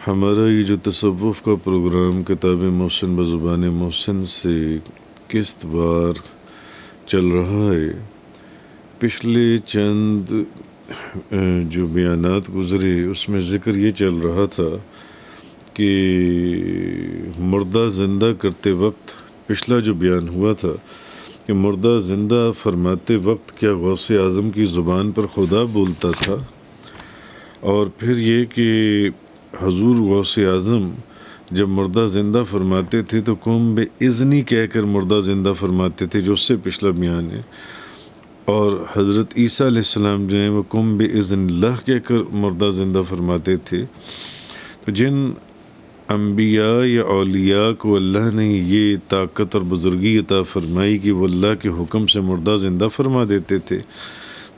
ہمارا یہ جو تصوف کا پروگرام کتاب محسن بزبان محسن سے قسط وار چل رہا ہے، پچھلے چند جو بیانات گزرے اس میں ذکر یہ چل رہا تھا کہ مردہ زندہ کرتے وقت پچھلا جو بیان ہوا تھا کہ مردہ زندہ فرماتے وقت کیا غوث اعظم کی زبان پر خدا بولتا تھا، اور پھر یہ کہ حضور غوث اعظم جب مردہ زندہ فرماتے تھے تو قوم بے اذنی کہہ کر مردہ زندہ فرماتے تھے، جو اس سے پچھلا بیان ہے، اور حضرت عیسیٰ علیہ السلام جو ہیں وہ قوم بے اذن اللہ کہہ کر مردہ زندہ فرماتے تھے۔ تو جن انبیاء یا اولیاء کو اللہ نے یہ طاقت اور بزرگی عطا فرمائی کہ وہ اللہ کے حکم سے مردہ زندہ فرما دیتے تھے،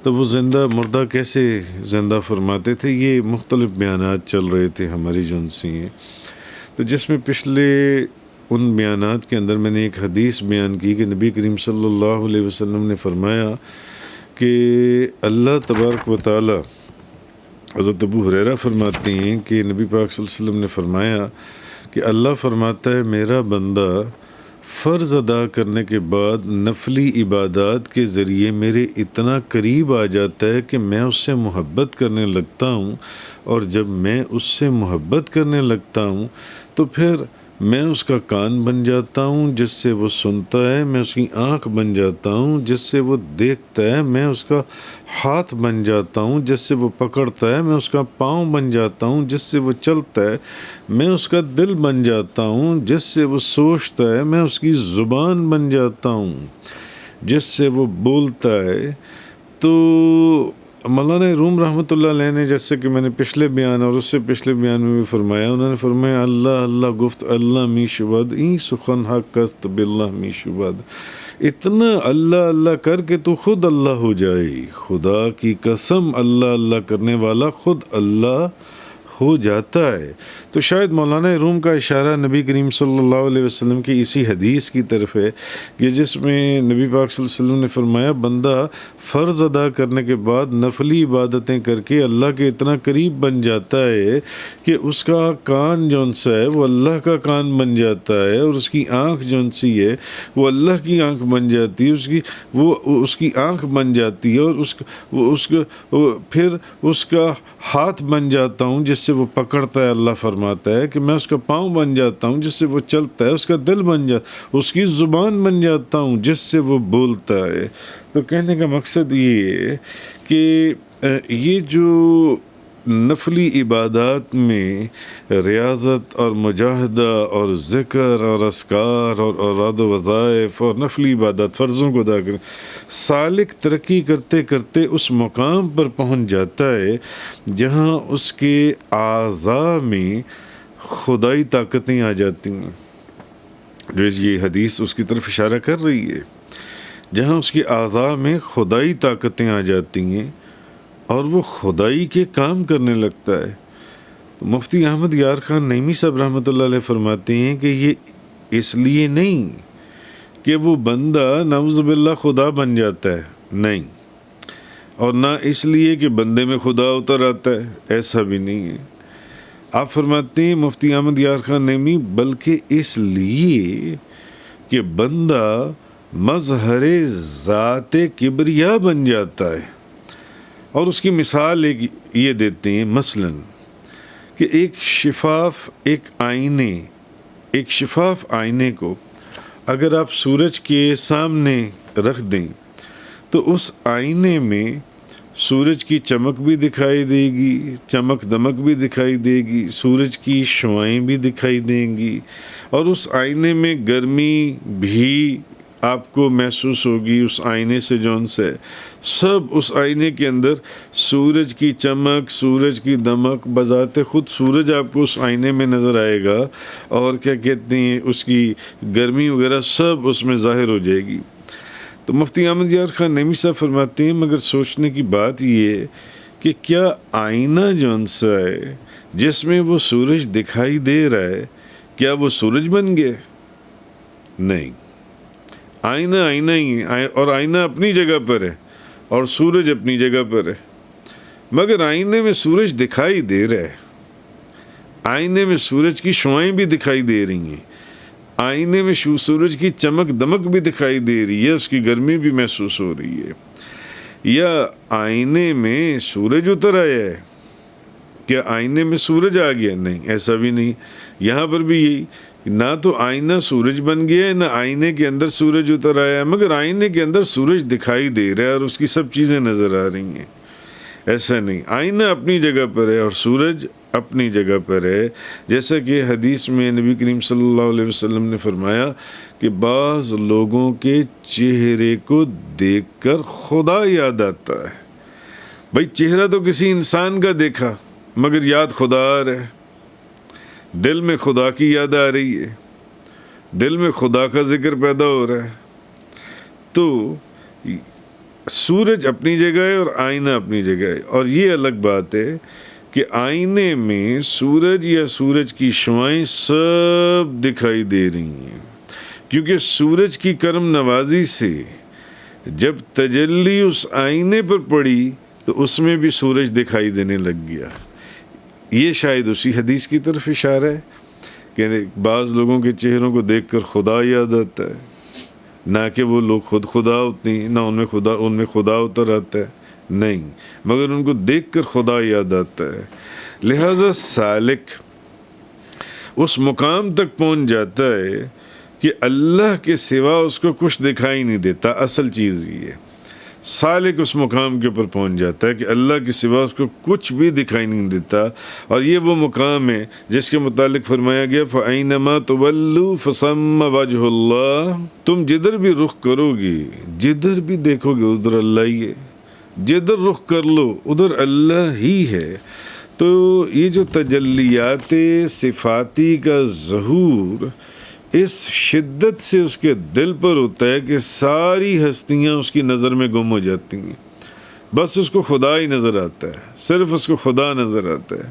تو وہ زندہ مردہ کیسے زندہ فرماتے تھے؟ یہ مختلف بیانات چل رہے تھے ہماری جنسی ہیں، تو جس میں پچھلے ان بیانات کے اندر میں نے ایک حدیث بیان کی کہ نبی کریم صلی اللہ علیہ وسلم نے فرمایا کہ اللہ تبارک و تعالی، حضرت ابو ہریرہ فرماتے ہیں کہ نبی پاک صلی اللہ علیہ وسلم نے فرمایا کہ اللہ فرماتا ہے میرا بندہ فرض ادا کرنے کے بعد نفلی عبادات کے ذریعے میرے اتنا قریب آ جاتا ہے کہ میں اس سے محبت کرنے لگتا ہوں، اور جب میں اس سے محبت کرنے لگتا ہوں تو پھر میں اس کا کان بن جاتا ہوں جس سے وہ سنتا ہے، میں اس کی آنکھ بن جاتا ہوں جس سے وہ دیکھتا ہے، میں اس کا ہاتھ بن جاتا ہوں جس سے وہ پکڑتا ہے، میں اس کا پاؤں بن جاتا ہوں جس سے وہ چلتا ہے، میں اس کا دل بن جاتا ہوں جس سے وہ سوچتا ہے، میں اس کی زبان بن جاتا ہوں جس سے وہ بولتا ہے۔ تو مولانا روم رحمۃ اللہ علیہ نے، جیسے کہ میں نے پچھلے بیان اور اس سے پچھلے بیان میں بھی فرمایا، انہوں نے فرمایا اللہ اللہ گفت اللہ می شود این سخن حق است باللہ می شود، اتنا اللہ اللہ کر کے تو خود اللہ ہو جائے، خدا کی قسم اللہ اللہ کرنے والا خود اللہ ہو جاتا ہے۔ تو شاید مولانا روم کا اشارہ نبی کریم صلی اللہ علیہ وسلم کی اسی حدیث کی طرف ہے کہ جس میں نبی پاک صلی اللہ علیہ وسلم نے فرمایا بندہ فرض ادا کرنے کے بعد نفلی عبادتیں کر کے اللہ کے اتنا قریب بن جاتا ہے کہ اس کا کان جون سا ہے وہ اللہ کا کان بن جاتا ہے، اور اس کی آنکھ جون سی ہے وہ اللہ کی آنکھ بن جاتی ہے، اس کی آنکھ بن جاتی ہے، اور پھر اس کا ہاتھ بن جاتا ہوں جس سے وہ پکڑتا ہے، اللہ فرماتا ہے کہ میں اس کا پاؤں بن جاتا ہوں جس سے وہ چلتا ہے، اس کا دل بن جاتا، اس کی زبان بن جاتا ہوں جس سے وہ بولتا ہے۔ تو کہنے کا مقصد یہ ہے کہ یہ جو نفلی عبادات میں ریاضت اور مجاہدہ اور ذکر اور اذکار اور اوراد و وظائف اور نفلی عبادات فرضوں کو ادا کریں، سالک ترقی کرتے کرتے اس مقام پر پہنچ جاتا ہے جہاں اس کے اعضاء میں خدائی طاقتیں آ جاتی ہیں، جو یہ حدیث اس کی طرف اشارہ کر رہی ہے، جہاں اس کے اعضاء میں خدائی طاقتیں آ جاتی ہیں اور وہ خدائی کے کام کرنے لگتا ہے۔ تو مفتی احمد یار خان نعیمی صاحب رحمۃ اللہ علیہ فرماتے ہیں کہ یہ اس لیے نہیں کہ وہ بندہ نعوذ باللہ خدا بن جاتا ہے، نہیں، اور نہ اس لیے کہ بندے میں خدا اتر آتا ہے، ایسا بھی نہیں ہے۔ آپ فرماتے ہیں مفتی احمد یار خان نعیمی بلکہ اس لیے کہ بندہ مظہر ذات کبریا بن جاتا ہے، اور اس کی مثال یہ دیتے ہیں مثلاً کہ ایک شفاف آئینے کو اگر آپ سورج کے سامنے رکھ دیں تو اس آئینے میں سورج کی چمک بھی دکھائی دے گی، چمک دمک بھی دکھائی دے گی، سورج کی شعائیں بھی دکھائی دیں گی، اور اس آئینے میں گرمی بھی آپ کو محسوس ہوگی اس آئینے سے، جون سے سب اس آئینے کے اندر سورج کی چمک، سورج کی دمک، بذات خود سورج آپ کو اس آئینے میں نظر آئے گا، اور کیا کہتے ہیں اس کی گرمی وغیرہ سب اس میں ظاہر ہو جائے گی۔ تو مفتی احمد یار خان نعیمی صاحب فرماتے ہیں مگر سوچنے کی بات یہ ہے کہ کیا آئینہ جون سا ہے جس میں وہ سورج دکھائی دے رہا ہے، کیا وہ سورج بن گیا؟ نہیں، آئینہ آئینہ ہی ہے، اور آئینہ اپنی جگہ پر ہے اور سورج اپنی جگہ پر ہے، مگر آئینے میں سورج دکھائی دے رہا ہے، آئینے میں سورج کی شعائیں بھی دکھائی دے رہی ہیں، آئینے میں سورج کی چمک دمک بھی دکھائی دے رہی ہے، اس کی گرمی بھی محسوس ہو رہی ہے۔ یا آئینے میں سورج اتر آیا ہے، کیا آئینے میں سورج آ گیا؟ نہیں، ایسا بھی نہیں۔ یہاں پر بھی یہی، نہ تو آئینہ سورج بن گیا ہے، نہ آئینے کے اندر سورج اتر آیا ہے، مگر آئینے کے اندر سورج دکھائی دے رہا ہے اور اس کی سب چیزیں نظر آ رہی ہیں۔ ایسا نہیں، آئینہ اپنی جگہ پر ہے اور سورج اپنی جگہ پر ہے۔ جیسا کہ حدیث میں نبی کریم صلی اللہ علیہ وسلم نے فرمایا کہ بعض لوگوں کے چہرے کو دیکھ کر خدا یاد آتا ہے۔ بھائی چہرہ تو کسی انسان کا دیکھا مگر یاد خدا آ رہا ہے، دل میں خدا کی یاد آ رہی ہے، دل میں خدا کا ذکر پیدا ہو رہا ہے۔ تو سورج اپنی جگہ ہے اور آئینہ اپنی جگہ ہے، اور یہ الگ بات ہے کہ آئینے میں سورج یا سورج کی شعائیں سب دکھائی دے رہی ہیں، کیونکہ سورج کی کرم نوازی سے جب تجلی اس آئینے پر پڑی تو اس میں بھی سورج دکھائی دینے لگ گیا۔ یہ شاید اسی حدیث کی طرف اشارہ ہے کہ بعض لوگوں کے چہروں کو دیکھ کر خدا یاد آتا ہے، نہ کہ وہ لوگ خود خدا ہوتے ہیں، نہ ان میں خدا اتر آتا ہے، نہیں، مگر ان کو دیکھ کر خدا یاد آتا ہے۔ لہذا سالک اس مقام تک پہنچ جاتا ہے کہ اللہ کے سوا اس کو کچھ دکھائی نہیں دیتا۔ اصل چیز یہ ہے، سالک اس مقام کے اوپر پہنچ جاتا ہے کہ اللہ کے سوا اس کو کچھ بھی دکھائی نہیں دیتا، اور یہ وہ مقام ہے جس کے متعلق فرمایا گیا فَأَيْنَمَا تُوَلُّوا فَثَمَّ وَجْهُ اللَّهِ، تم جدھر بھی رخ کرو گے، جدھر بھی دیکھو گے ادھر اللہ ہی ہے، جدھر رخ کر لو ادھر اللہ ہی ہے۔ تو یہ جو تجلیات صفاتی کا ظہور اس شدت سے اس کے دل پر ہوتا ہے کہ ساری ہستیاں اس کی نظر میں گم ہو جاتی ہیں، بس اس کو خدا ہی نظر آتا ہے، صرف اس کو خدا نظر آتا ہے۔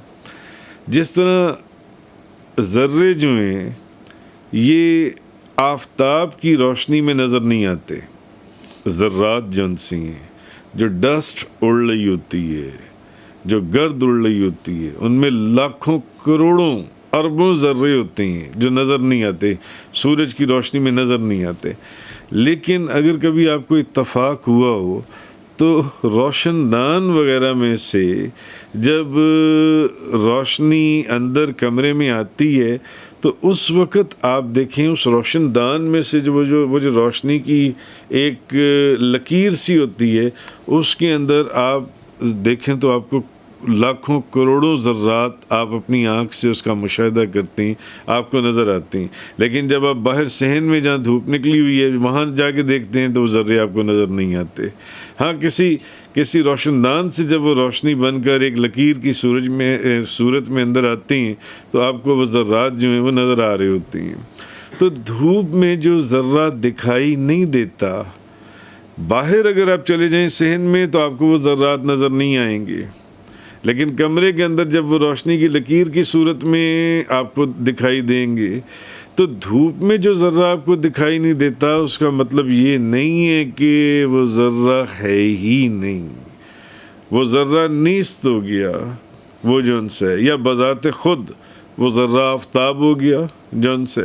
جس طرح ذرے جو ہیں یہ آفتاب کی روشنی میں نظر نہیں آتے، ذرات جو ان سے ہیں، جو ڈسٹ اڑ رہی ہوتی ہے، جو گرد اڑ رہی ہوتی ہے، ان میں لاکھوں کروڑوں اربوں ذرے ہوتے ہیں جو نظر نہیں آتے، سورج کی روشنی میں نظر نہیں آتے۔ لیکن اگر کبھی آپ کو اتفاق ہوا ہو تو روشن دان وغیرہ میں سے جب روشنی اندر کمرے میں آتی ہے تو اس وقت آپ دیکھیں اس روشن دان میں سے وہ جو روشنی کی ایک لکیر سی ہوتی ہے، اس کے اندر آپ دیکھیں تو آپ کو لاکھوں کروڑوں ذرات آپ اپنی آنکھ سے اس کا مشاہدہ کرتے ہیں، آپ کو نظر آتے ہیں۔ لیکن جب آپ باہر صحن میں جہاں دھوپ نکلی ہوئی ہے وہاں جا کے دیکھتے ہیں تو وہ ذرے آپ کو نظر نہیں آتے۔ ہاں کسی روشن دان سے جب وہ روشنی بن کر ایک لکیر کی صورت میں اندر آتے ہیں تو آپ کو وہ ذرات جو ہیں وہ نظر آ رہے ہوتے ہیں۔ تو دھوپ میں جو ذرہ دکھائی نہیں دیتا، باہر اگر آپ چلے جائیں صحن میں تو آپ کو وہ ذرات نظر نہیں آئیں گے، لیکن کمرے کے اندر جب وہ روشنی کی لکیر کی صورت میں آپ کو دکھائی دیں گے تو دھوپ میں جو ذرہ آپ کو دکھائی نہیں دیتا اس کا مطلب یہ نہیں ہے کہ وہ ذرہ ہے ہی نہیں، وہ ذرہ نیست ہو گیا وہ جون سے، یا بذات خود وہ ذرہ آفتاب ہو گیا جون سے۔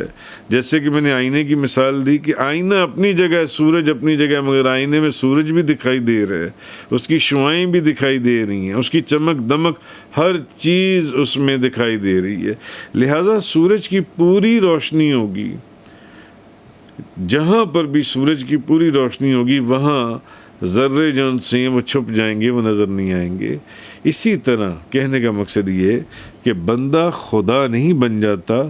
جیسے کہ میں نے آئینے کی مثال دی کہ آئینہ اپنی جگہ ہے، سورج اپنی جگہ ہے، مگر آئینے میں سورج بھی دکھائی دے رہا ہے، اس کی شعائیں بھی دکھائی دے رہی ہیں، اس کی چمک دمک ہر چیز اس میں دکھائی دے رہی ہے۔ لہٰذا سورج کی پوری روشنی ہوگی، جہاں پر بھی سورج کی پوری روشنی ہوگی وہاں ذرے جو ان سے ہیں وہ چھپ جائیں گے، وہ نظر نہیں آئیں گے۔ اسی طرح کہنے کا مقصد یہ ہے کہ بندہ خدا نہیں بن جاتا،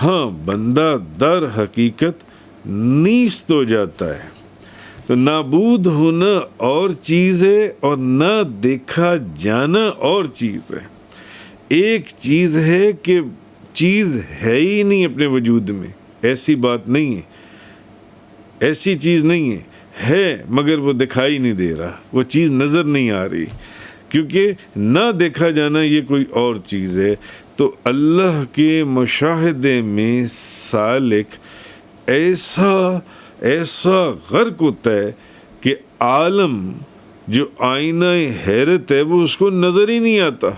ہاں بندہ در حقیقت نیست ہو جاتا ہے۔ تو نابود ہونا اور چیز ہے اور نہ دیکھا جانا اور چیز ہے۔ ایک چیز ہے کہ چیز ہے ہی نہیں اپنے وجود میں، ایسی بات نہیں ہے، ایسی چیز نہیں ہے مگر وہ دکھائی نہیں دے رہا، وہ چیز نظر نہیں آ رہی، کیونکہ نہ دیکھا جانا یہ کوئی اور چیز ہے۔ تو اللہ کے مشاہدے میں سالک ایسا غرق ہوتا ہے کہ عالم جو آئینہ حیرت ہے وہ اس کو نظر ہی نہیں آتا۔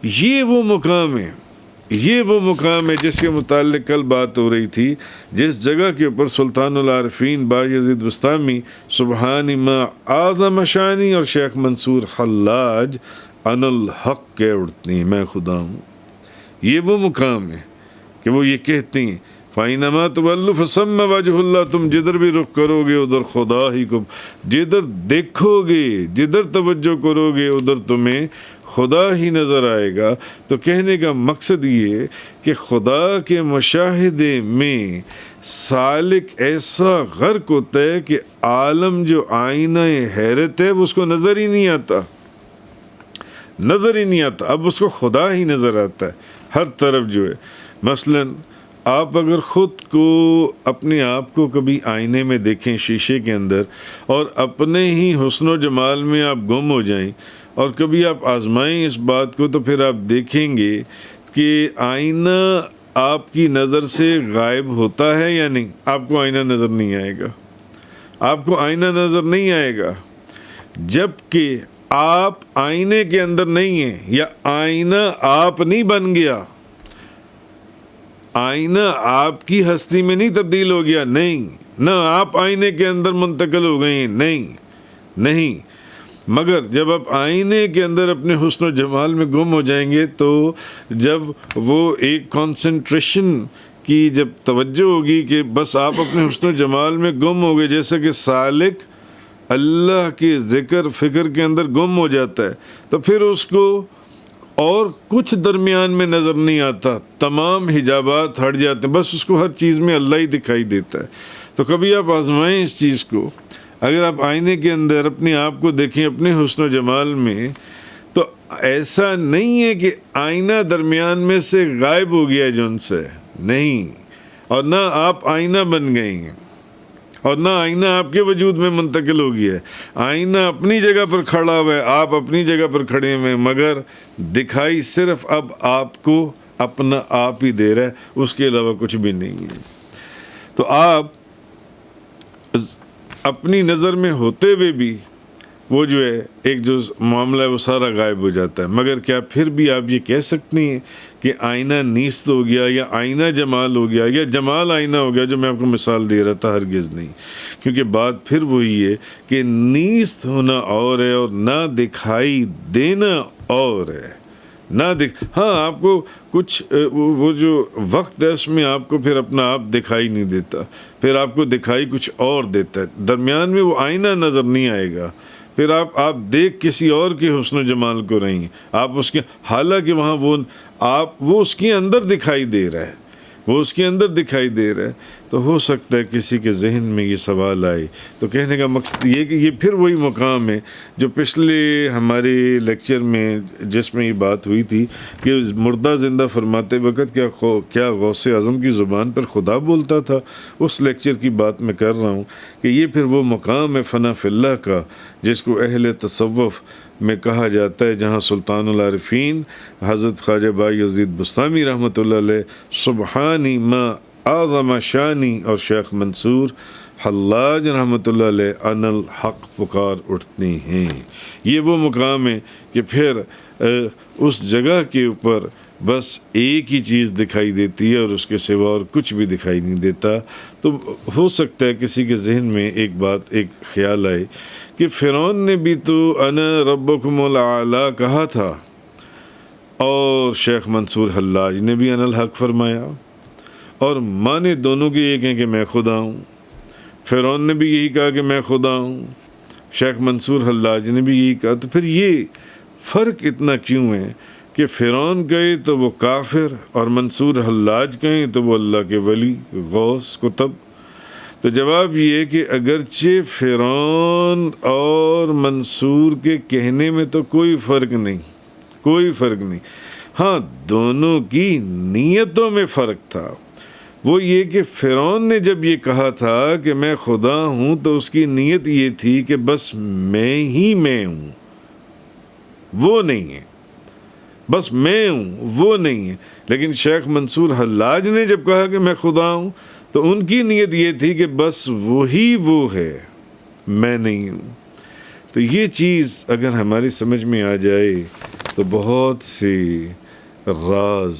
یہ وہ مقام ہے یہ وہ مقام ہے جس کے متعلق کل بات ہو رہی تھی، جس جگہ کے اوپر سلطان العارفین بایزید بستامی سبحان ما اعظم شانی اور شیخ منصور حلاج انا الحق کہہ اٹھتی ہیں، میں خدا ہوں۔ یہ وہ مقام ہے کہ وہ یہ کہتی ہیں فَإِنَّمَا تُوَلُّوا فَثَمَّ وَجْهُ اللَّهِ، تم جدھر بھی رخ کرو گے ادھر خدا ہی کو، جدھر دیکھو گے، جدھر توجہ کرو گے ادھر تمہیں خدا ہی نظر آئے گا۔ تو کہنے کا مقصد یہ کہ خدا کے مشاہدے میں سالک ایسا غرق ہوتا ہے کہ عالم جو آئینہ حیرت ہے وہ اس کو نظر ہی نہیں آتا، نظر ہی نہیں آتا، اب اس کو خدا ہی نظر آتا ہے ہر طرف جو ہے۔ مثلاً آپ اگر خود کو اپنے آپ کو کبھی آئینے میں دیکھیں شیشے کے اندر اور اپنے ہی حسن و جمال میں آپ گم ہو جائیں اور کبھی آپ آزمائیں اس بات کو، تو پھر آپ دیکھیں گے کہ آئینہ آپ کی نظر سے غائب ہوتا ہے یا نہیں۔ آپ کو آئینہ نظر نہیں آئے گا، آپ کو آئینہ نظر نہیں آئے گا جب کہ آپ آئینے کے اندر نہیں ہیں، یا آئینہ آپ نہیں بن گیا، آئینہ آپ کی ہستی میں نہیں تبدیل ہو گیا، نہیں، نہ آپ آئینے کے اندر منتقل ہو گئے ہیں، نہیں، مگر جب آپ آئینے کے اندر اپنے حسن و جمال میں گم ہو جائیں گے تو جب وہ ایک کانسنٹریشن کی جب توجہ ہوگی کہ بس آپ اپنے حسن و جمال میں گم ہو گئے، جیسا کہ سالک اللہ کے ذکر فکر کے اندر گم ہو جاتا ہے، تو پھر اس کو اور کچھ درمیان میں نظر نہیں آتا، تمام حجابات ہٹ جاتے ہیں، بس اس کو ہر چیز میں اللہ ہی دکھائی دیتا ہے۔ تو کبھی آپ آزمائیں اس چیز کو، اگر آپ آئینے کے اندر اپنے آپ کو دیکھیں اپنے حسن و جمال میں، تو ایسا نہیں ہے کہ آئینہ درمیان میں سے غائب ہو گیا جو ان سے، نہیں، اور نہ آپ آئینہ بن گئے ہیں، اور نہ آئینہ آپ کے وجود میں منتقل ہو گیا ہے، آئینہ اپنی جگہ پر کھڑا ہوا ہے، آپ اپنی جگہ پر کھڑے ہوئے ہیں، مگر دکھائی صرف اب آپ کو اپنا آپ ہی دے رہا ہے، اس کے علاوہ کچھ بھی نہیں ہے۔ تو آپ اپنی نظر میں ہوتے ہوئے بھی وہ جو ہے ایک جو معاملہ ہے وہ سارا غائب ہو جاتا ہے، مگر کیا پھر بھی آپ یہ کہہ سکتی ہیں کہ آئینہ نیست ہو گیا، یا آئینہ جمال ہو گیا، یا جمال آئینہ ہو گیا، جو میں آپ کو مثال دے رہا تھا؟ ہرگز نہیں، کیونکہ بات پھر وہی ہے کہ نیست ہونا اور ہے اور نہ دکھائی دینا اور ہے، ہاں آپ کو کچھ وہ جو وقت ہے اس میں آپ کو پھر اپنا آپ دکھائی نہیں دیتا، پھر آپ کو دکھائی کچھ اور دیتا ہے، درمیان میں وہ آئینہ نظر نہیں آئے گا، پھر آپ دیکھ کسی اور کے حسن و جمال کو رہی ہیں، آپ اس کے، حالانکہ وہاں وہ اس کے اندر دکھائی دے رہا ہے، وہ اس کے اندر دکھائی دے رہا ہے۔ تو ہو سکتا ہے کسی کے ذہن میں یہ سوال آئے، تو کہنے کا مقصد یہ کہ یہ پھر وہی مقام ہے جو پچھلے ہمارے لیکچر میں جس میں یہ بات ہوئی تھی کہ مردہ زندہ فرماتے وقت کیا غوث اعظم کی زبان پر خدا بولتا تھا، اس لیکچر کی بات میں کر رہا ہوں کہ یہ پھر وہ مقام ہے فنا فی اللہ کا، جس کو اہل تصوف میں کہا جاتا ہے، جہاں سلطان العارفین حضرت خواجہ بایزید بستامی رحمۃ اللہ علیہ سبحانی ما اعظم شانی اور شیخ منصور حلاج رحمۃ اللہ علیہ ان الحق پکار اٹھتے ہیں۔ یہ وہ مقام ہے کہ پھر اس جگہ کے اوپر بس ایک ہی چیز دکھائی دیتی ہے اور اس کے سوا اور کچھ بھی دکھائی نہیں دیتا۔ تو ہو سکتا ہے کسی کے ذہن میں ایک خیال آئے کہ فرعون نے بھی تو انا ربکم الاعلی کہا تھا، اور شیخ منصور حلاج نے بھی انا الحق فرمایا، اور معنی دونوں کے ایک ہیں کہ میں خدا ہوں۔ فرعون نے بھی یہی کہا کہ میں خدا ہوں، شیخ منصور حلاج نے بھی یہی کہا۔ تو پھر یہ فرق اتنا کیوں ہے کہ فرعون کہے تو وہ کافر اور منصور حلاج کہیں تو وہ اللہ کے ولی، غوث، کتب؟ تو جواب یہ کہ اگرچہ فرعون اور منصور کے کہنے میں تو کوئی فرق نہیں، ہاں دونوں کی نیتوں میں فرق تھا۔ وہ یہ کہ فرعون نے جب یہ کہا تھا کہ میں خدا ہوں تو اس کی نیت یہ تھی کہ بس میں ہی میں ہوں، وہ نہیں ہے، بس میں ہوں، وہ نہیں ہے۔ لیکن شیخ منصور حلاج نے جب کہا کہ میں خدا ہوں تو ان کی نیت یہ تھی کہ بس وہی وہ ہے، میں نہیں ہوں۔ تو یہ چیز اگر ہماری سمجھ میں آ جائے تو بہت سے راز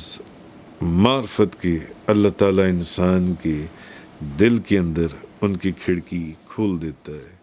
معرفت کی اللہ تعالیٰ انسان کے دل کے اندر ان کی کھڑکی کھول دیتا ہے.